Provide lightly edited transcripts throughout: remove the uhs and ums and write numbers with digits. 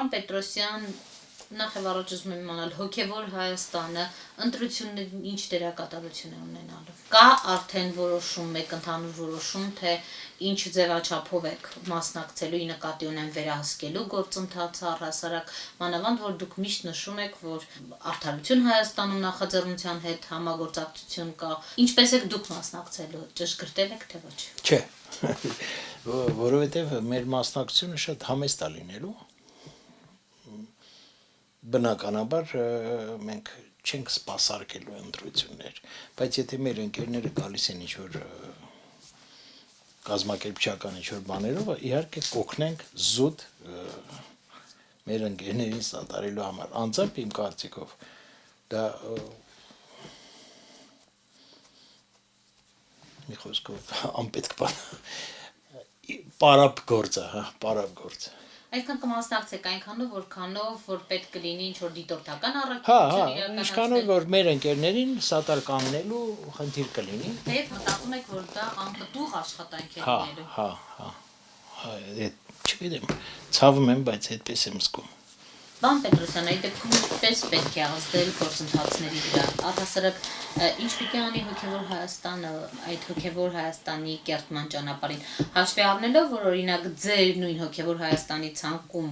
Պարոն Պետրոսյան, նախ եւ առաջ ուզում եմ իմանալ հոգեվոր Հայաստանը ընտրություններին ինչ դերակատարություն է ունենալու։ Կա արդեն որոշում, մեկ ընդհանուր որոշում, թե ինչ ձևաչափով եք մասնակցելու, ի նկատի ունեմ վերահսկելու գործընթացը առհասարակ, մանավանդ որ դուք միշտ նշում եք, որ Արդարություն Հայաստանում նախաձեռնության հետ համագործակցություն կա, ինչպես եք դուք մասնակցելու, ճշգրտել եք թե ոչ։ Չէ, որովհետև մեր մասնակցությունը շատ համեստ է լինելու։ Բնականաբար մենք չենք սպասարկելու ընտրություններ, բայց եթե մեր ընկերները գալիս են ինչ-որ կազմակերպչական ինչ-որ բաներով, իհարկե կօգնենք զուտ մեր ընկերներին սատարելու համար։ Անձամբ իմ կարծիքով դա մի խոսքով անպետք բան պարապ գործ է, պարապ գործ։ Այսինքն կմասնակցեք այնքանով, որքանով որ պետք կլինի ինչ-որ դիտորդական առաքելություն իրականացնել։ Ինչքանով որ մեր ընկերներին սատար կանգնելու խնդիր կլինի։ Եվ մտածում եք, որ դա անպտուղ աշխատանք է լինելու։ Չգիտեմ, ցավում եմ, բայց այդպես եմ զգում։ Պարոն Պետրոսյան, այդ դեպքում ինչպես պետք է ազդել գործընթացների վրա։ Առհասարակ ինչ պիտի անի հոգևոր Հայաստանը այդ հոգևոր Հայաստանի կերտման ճանապարհին, հաշվի առնելով, որ օրինակ ձեր նույն հոգևոր Հայաստանի ցանկում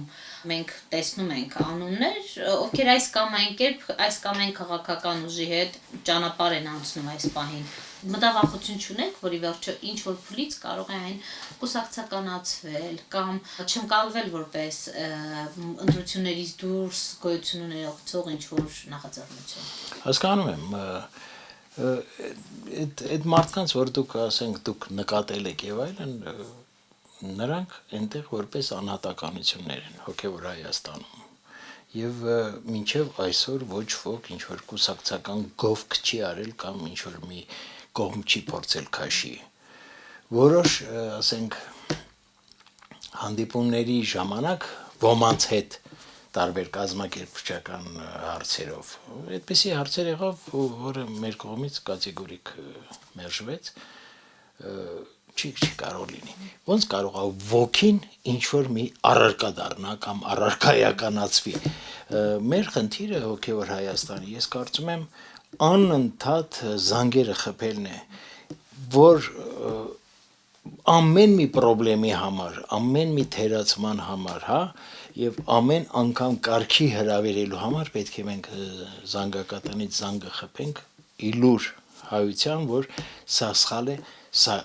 մենք տեսնում ենք անուններ, ովքեր այս կամ այն կերպ, այս կամ այն քաղաքական ուժի հետ ճանապարհ են անցնում այս պահին։ Մտավախություն չունեք, որ ի վերջո ինչ որ փուլից կարող է այն կուսակցականացվել կամ չընկալվել որպես ընտրություններից դուրս գոյություն ունեցող ինչ որ նախաձեռնություն։ Հասկանում եմ, այդ մարդկանց, որ դուք ասենք դուք նկատել եք եւ այլն, նրանք այնտեղ որպես անհատականություններ են հոգեվոր Հայաստանում։ Եվ մինչև այսօր ոչ ոք ինչ որ կուսակցական գովք չի արել կամ ինչ որ մի կողմ չի փորձել քաշի։ Որոշ, ասենք, հանդիպումների ժամանակ ոմանց հետ տարբեր կազմակերպչական հարցերով, այդպիսի հարցեր եղավ, որը մեր կողմից կատեգորիկ մերժվեց, չի կարող լինի։ Ոնց կարող է ոգին ինչ-որ մի առարկա դառնա կամ առարկայականացվի։ Մեր խնդիրը հոգևոր Հայաստանի, ես կարծում եմ, անընդհատ զանգերը խփելն է, որ ամեն մի խնդրի համար, ամեն մի թերացման համար, եւ ամեն անգամ կարգի հրավիրելու համար պետք է մենք զանգակատնից զանգը խփենք իլուր հայության, որ սա սխալ է, սա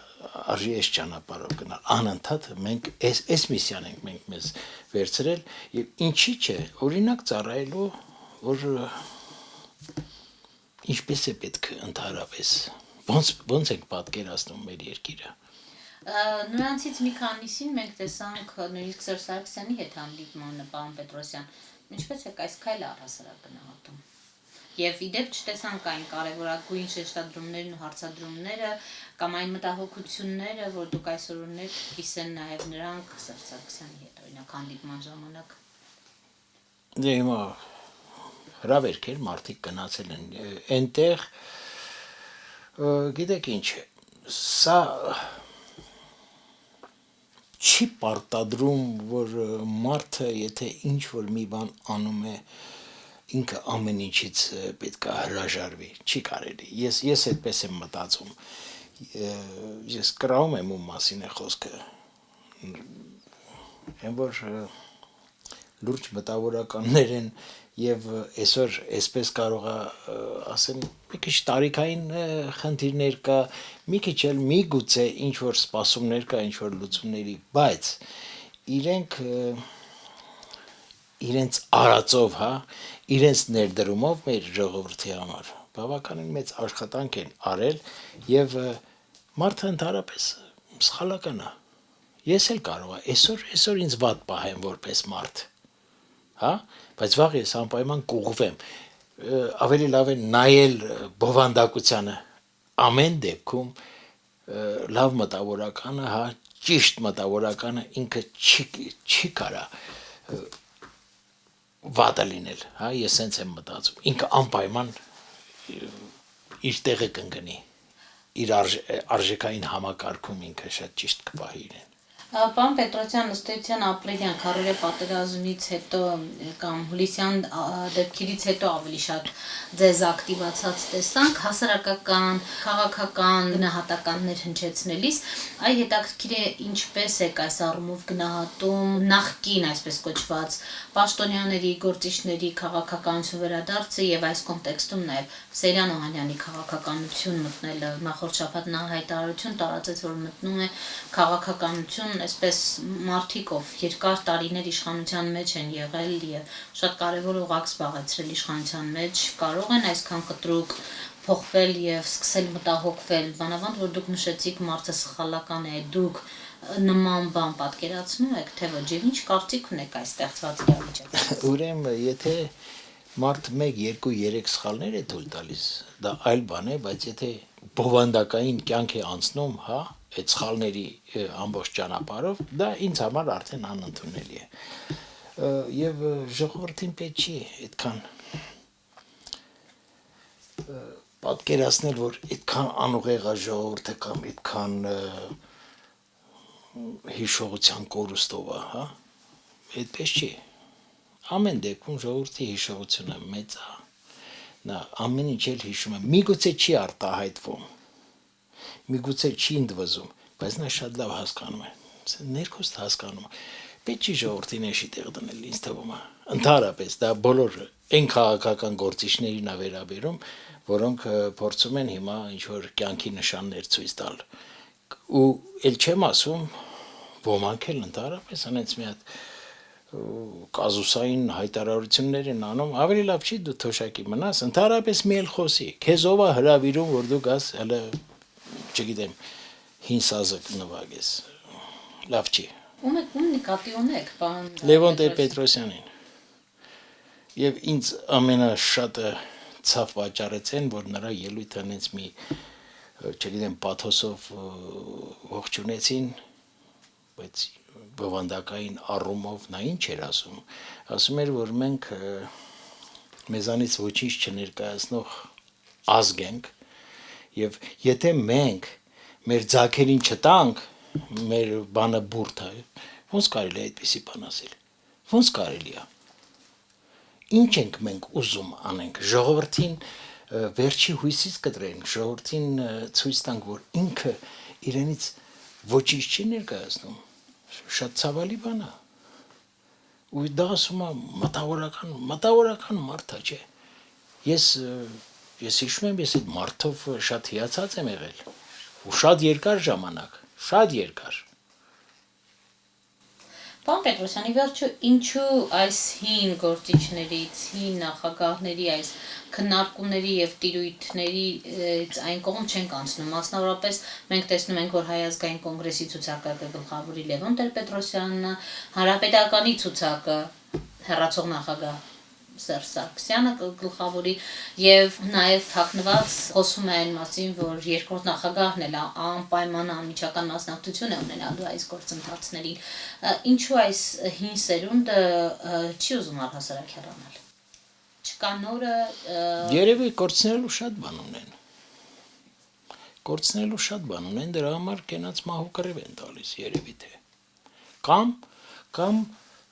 արժի այս ճանապարհով գնալ։ Անընդհատ մենք այս միսիան ենք մենք մեզ վերցրել եւ ինչի՞ չէ, օրինակ ծառայելու, որ ինչպես է պետք ընդհանրապես, ոնց ենք պատկերացնում մեր երկիրը։ Նրանցից մի քանիսին մենք տեսանք նույնիսկ Սերժ Սարգսյանի հետ հանդիպմանը, պարոն Պետրոսյան, ինչպես եք այս քայլը առհասարակ գնահատում։ Եվ իդեպ չտեսանք այն կարևորագույն շեշտադրումներն ու հարցադրումները կամ այն մտահոգությունները, որ դուք այսօր ունեք, կիսեն նաև նրանք Սերժ Սարգսյանի հետ, օրինակ հանդիպման ժամանակ։ Դե հիմա հրավերք էր, մարդիկ գնացել են այնտեղ, գիտեք ինչ, սա չի պարտադրում, որ մարդը, եթե ինչ-որ մի բան անում է, ինքը ամեն ինչից պետք է հրաժարվի, չի կարելի, ես այդպես եմ մտածում, ես կրաում եմ ում մասին է խոսքը, են որ լուրջ մտավորականներ են եւ այսօր այսպես կարող է ասեն մի քիչ տարիքային խնդիրներ կա, մի քիչ էլ միգուցե ինչ որ սպասումներ կա, ինչ որ լուծումների, բայց իրենց արածով, իրենց ներդրումով մեր ժողովրդի համար բավականին մեծ աշխատանք են արել եւ մարդը ընդհանրապես սխալական է։ Ես էլ կարող եմ այսօր ինձ վատ պահեմ որպես մարդ, բայց վաղ ես անպայման կուղվեմ, ավելի լավ է նայել բովանդակությանը, ամեն դեպքում լավ մտավորականը, ճիշտ մտավորականը ինքը չի կարա վատը լինել, ես սենց եմ մտածում, ինքը անպայման իր տեղը կընկնի, իր արժեքային համակարգում ինքը շատ ճիշտ կպահի իրեն։ Պարոն Պետրոսյան, ըստ էության ապրիլյան քարորե պատերազմից հետո կամ հուլիսյան դեպքերից հետո ավելի շատ ձեզ ակտիվացած տեսանք հասարակական, քաղաքական գնահատականներ հնչեցնելիս, այ հետաքրքիր է ինչպես եք այս առումով գնահատում նախկին այսպես կոչված պաշտոնյաների, գործիչների քաղաքականություն վերադարձը եւ այս կոնտեքստում նաեւ Սերյան Օհանյանի քաղաքականություն մտնելը նախորդ շաբաթ նա հայտարարություն տարածեց, որ մտնում է քաղաքականություն այսպես մարդիկ, ով երկար տարիներ իշխանության մեջ են եղել եւ շատ կարեւոր օղակ զբաղեցրել իշխանության մեջ, կարող են այսքան կտրուկ փոխվել եւ սկսել մտահոգվել, բանավանդ որ դուք նշեցիք մարդը սխալական է, դուք նման բան պատկերացնում եք, թե ոչ, եւ ինչ կարծիք ունեք այս ստեղծված իրավիճակից։ Ուրեմն, եթե մարդ 1, 2, 3 սխալներ է թույլ տալիս, դա այլ բան է, բայց եթե բովանդակային կյանք է անցնում, հա, այդ սխալների ամբողջ ճանապարհով, դա ինձ համար արդեն անընդունելի է։ Եվ ժողովրդին պետք չի այդքան պատկերացնել, որ այդքան անուղեղ է ժողովուրդը կամ այդքան հիշողության կորուստով է, հա, այդպես չի։ Ամեն դեպքում ժողովրդի հիշողությունը մեծ է, նա ամեն ինչ էլ հիշում է, միգուցե չի արտահայտվում, միգուցե չի ընդվզում, բայց նա շատ լավ հասկանում է, ներքուստ հասկանում է, պետք չի ժողովրդին էշի տեղ դնել, ինձ թվում է, ընդհանրապես դա բոլոր այն քաղաքական գործիչներին է վերաբերում, որոնք փորձում են հիմա ինչ-որ կյանքի նշաններ ցույց տալ, ու էլ չեմ ասում, ոմանք էլ ընդհանրապես հենց մի հատ կազուսային հայտարարություններ են անում, ավելի լավ չի դու թոշակի մնաս, ընդհանրապես մի էլ խոսի, քեզ ով է հրավիրում, որ դու գաս, հələ, չգիտեմ, հին սազը նվագես, լավ չի։ Ում նկատի ունեք, պարոն Լևոն Տեր-Պետրոսյանին։ Եվ ինձ ամենաշատը ցավ վաճառեցին, որ նրա ելույթը հենց մի, չգիտեմ, պաթոսով ողջունեցին, բայց բովանդակային առումով նա ինչ էր ասում էր, որ մենք մեզանից ոչինչ չներկայացնող ազգ ենք, եւ եթե մենք մեր ձագերին չտանք, մեր բանը բուրդ է, ոնց կարելի է այդպիսի բան ասել, ոնց կարելի է, ինչ ենք մենք ուզում անենք, ժողովրդին վերջի հույսից կտրենք, ժողովրդին ցույց տանք, որ ինքը իրենից ոչինչ չի ներկայացնում, շատ ցավալի բան է, ու դա ասում է մտավորական մարդ է, չէ, ես հիշում եմ, ես այդ մարդով շատ հիացած եմ եղել, ու շատ երկար ժամանակ, շատ երկար։ Պարոն Պետրոսյանի վերջո ինչու այս հին գործիչներից, հին նախագահների այս քննարկումների եւ տիրույթներից այն կողմ չենք անցնում, մասնավորապես մենք տեսնում ենք, որ Հայ ազգային կոնգրեսի ցուցակը գլխավորի Լևոն Տեր-Պետրոսյանը, Հանրապետականի ցուցակը հեռացող նախագահ Սերժ Սարգսյանը գլխավորի եւ նաեւ թաքնված խոսում է այն մասին, որ երկրորդ նախագահն էլ անպայման անմիջական մասնակցություն է ունենալու այս գործընթացներին։ Ինչու այս հին սերունդը չի ուզում առհասարակ հեռանալ։ Չկա նորը Երևի կորցնելու շատ բան ունեն, դրա համար կենաց մահու կռիվ են տալիս, երևի թե։ Կամ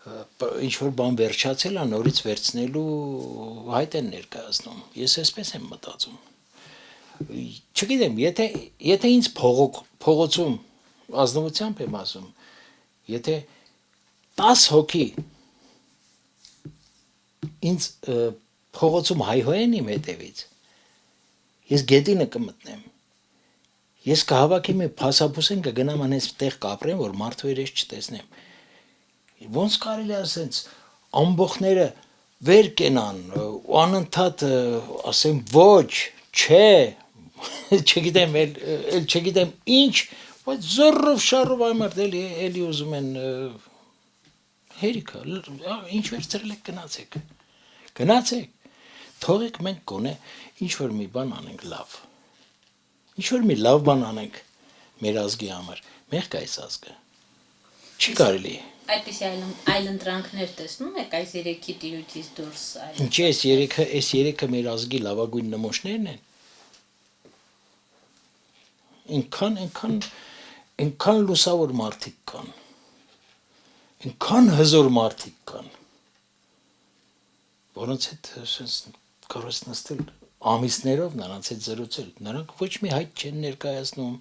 ինչ-որ բան վերջացել է, նորից վերցնելու հայտ են ներկայացնում, ես այսպես եմ մտածում, չգիտեմ, եթե ինձ փողոցում, ազնվությամբ եմ ասում, եթե 10 հոգի ինձ փողոցում հայհոյեն իմ հետևից, ես գետինը կմտնեմ, ես կհավաքեմ մի փասափուսեն կգնամ անես տեղ կապրեմ, որ մարդու երես չտեսնեմ, ոնց կարելի է ասենց ամբողները վեր կենան ու անընդհատ ասեմ ոչ, չէ, չգիտեմ, չգիտեմ ինչ, բայց զոռով շարով այմարդ էլի ուզում են հերիքա, ինչ վերցրել եք գնացեք, թողեք մենք գոնե ինչ-որ մի բան անենք լավ, ինչ-որ մի լավ բան անենք մեր ազգի համար, մեղք այս ազգը, չի կարելի Այդպիսի այլ ընտրանքներ տեսնում եք այս երեքի տիրույթից դուրս Ինչի այս երեքը մեր ազգի լավագույն նմուշներն են։ Ինքան լուսավոր մարդիկ կան։ Ինքան հզոր մարդիկ կան, որոնց հետ կարող ես նստել ամիսներով նրանց հետ զրուցել, նրանք ոչ մի հայտ չեն ներկայացնում,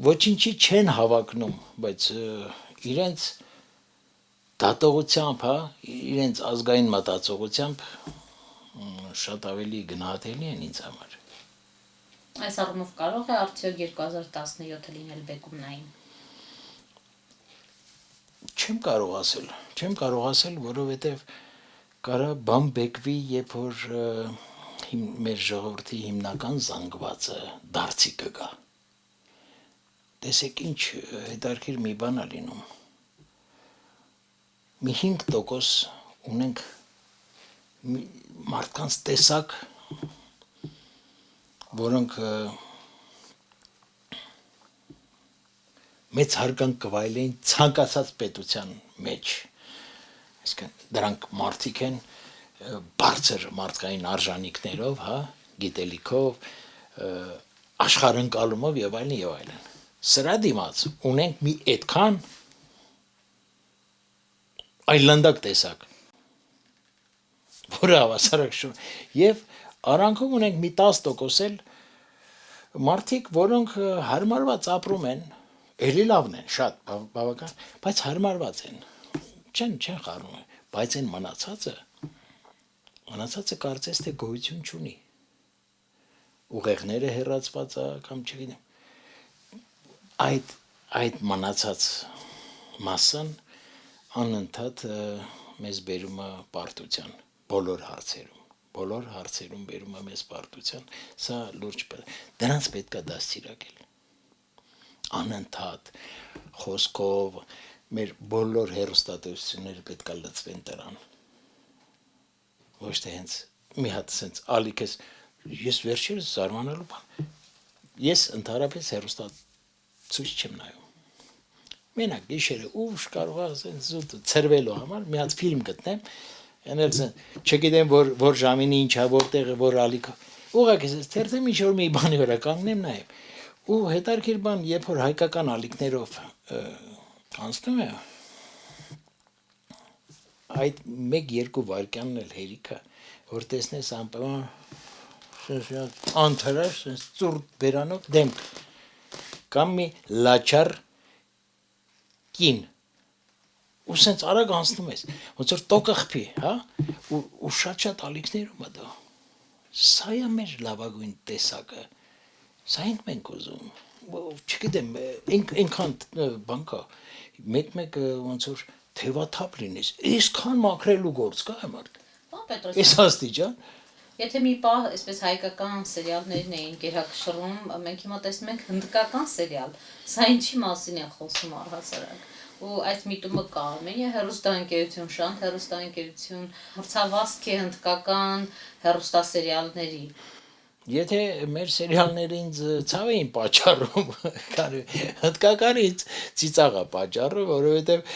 ոչինչի չեն հավակնում, բայց իրենց դատողությամբ, իրենց ազգային մտածողությամբ շատ ավելի գնահատելի են ինձ համար։ Այս առումով կարող է արդյոք 2017-ը լինել բեկումնային։ Չեմ կարող ասել, որովհետև կարա բան բեկվի, երբ որ մեր ժողովրդի հիմնական զանգվածը դարձի կգա։ Տեսեք ինչ հետարքիր մի բան է լինում։ Մի 5% ունենք մարդկանց տեսակ, որոնք մեծ հարգանք կվայելեին ցանկացած պետության մեջ, այսինքն դրանք մարդիկ են բարձր մարդկային արժանինքներով, գիտելիքով, աշխարհընկալումով եւ այլն եւ այլն։ Սրա դիմաց ունենք մի այդքան այլանդակ տեսակ, որը հավասարակշռ եւ արանքում ունենք մի 10% էլ մարդիկ, որոնք հարմարված ապրում են, էլի լավն են, շատ բավական, բայց հարմարված են, չեն խառնում, բայց այն մնացածը կարծես թե գոյություն չունի, ուղեղները հեռացված է կամ չգիտեմ, այդ մնացած մասսան անընդհատ մեզ բերում է պարտության, բոլոր հարցերում բերում է մեզ պարտության, սա լուրջ դրանց պետք է դաստիարակել, անընդհատ խոսքով, մեր բոլոր հեռուստատեսությունները պետք է լծվեն դրան, ոչ թե հենց մի հատ սենց ալիք ես վերջերս զարմանալու բան, ես ընդհանրապես հեռուստացույց չեմ նայում, մենակ գիշերը ուշ կարող եմ զուտ ցրվելու համար մի հատ ֆիլմ գտնեմ, չգիտեմ որ ժամին ինչա, որտեղ է, որ ալիք, ուղղակի թերթեմ ինչ-որ մի բանի վրա կանգնեմ նայեմ, ու հետարքիր բան, երբ որ հայկական ալիքներով անցնում է, այդ 1-2 վայրկյանն էլ հերիք է, որ տեսնես անպայման անթրաշ, ծուրտ բերանով դեմք, կամ մի լաչար կին, ու սենց արագ անցնում ես, ոնց որ տոկը խփի, ու շատ ալիքներում է դա, սա է մեր լավագույն տեսակը, սա ենք մենք ուզում, չգիտեմ, ինքան բան կա, մեկ ոնց որ թևաթափ լինես, այսքան մաքրելու գործ կա համար, այս աստիճան, Եթե մի պահ այսպես հայկական սերիալներն էին գերակշռում, մենք հիմա տեսնում ենք հնդկական սերիալ, սա ինչի մասին է խոսում առհասարակ, ու այս միտումը կա, մենյա հեռուստաընկերություն, շանթ հեռուստաընկերություն, մրցավազք է հնդկական հեռուստասերիալների։ Եթե մեր սերիալները ինձ ցավ էին պատճառում, հնդկականից ծիծաղ է պատճառում, որովհետև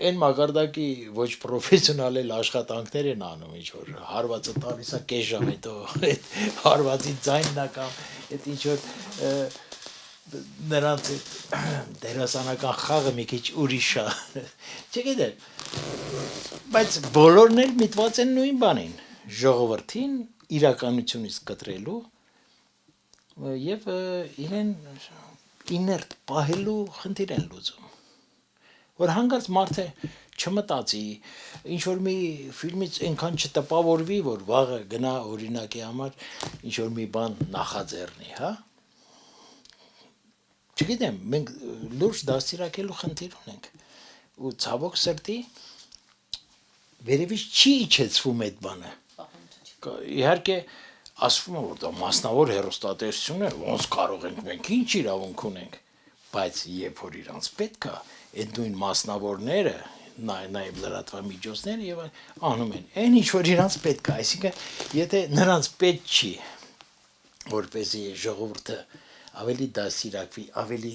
այն մակարդակի ոչ պրոֆեսիոնալ էլ աշխատանքներ են անում, ինչ որ հարվածը տալիս է կես ժամ հետո, այդ հարվածի ձայնն է կամ այդ ինչ որ նրանց դերասանական խաղը մի քիչ ուրիշ է, չգիտեմ, բայց բոլորն էլ միտված են նույն բանին, ժողովրդին իրականությունից կտրելու եւ իրեն իներտ պահելու խնդիր են լուծում, որ հանկարծ մարդը չմտածի, ինչ որ մի ֆիլմից այնքան չտպավորվի, որ վաղը գնա օրինակի համար ինչ որ մի բան նախաձեռնի, չգիտեմ, մենք լուրջ դաստիարակելու խնդիր ունենք, ու ցավոք սրտի վերևից չի իջեցվում այդ բանը, իհարկե ասվում է, որ դա մասնավոր հեռուստատեսություն է, ոնց կարող ենք մենք ինչ իրավունք ունենք, բայց երբ որ իրանց պետք է, այդ նույն մասնավորները, նաև լրատվամիջոցները եւ անում են, այն ինչ որ իրանց պետք է, այսինքն եթե նրանց պետք չի, որպեսզի ժողովուրդը ավելի դաստիարակվի, ավելի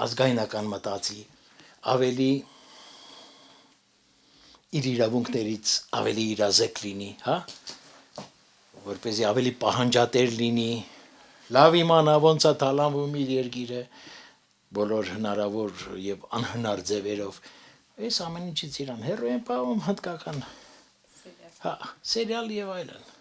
ազգայնական մտածի, ավելի իր իրավունքներից ավելի իրազեկ լինի, որպեսզի ավելի պահանջատեր լինի, լավ իմանա ոնց է թալանվում իր երկիրը, բոլոր հնարավոր եւ անհնար ձևերով, այս ամեն ինչից իրան հեռու են պահում հնդկական սերիալ եւ այլն։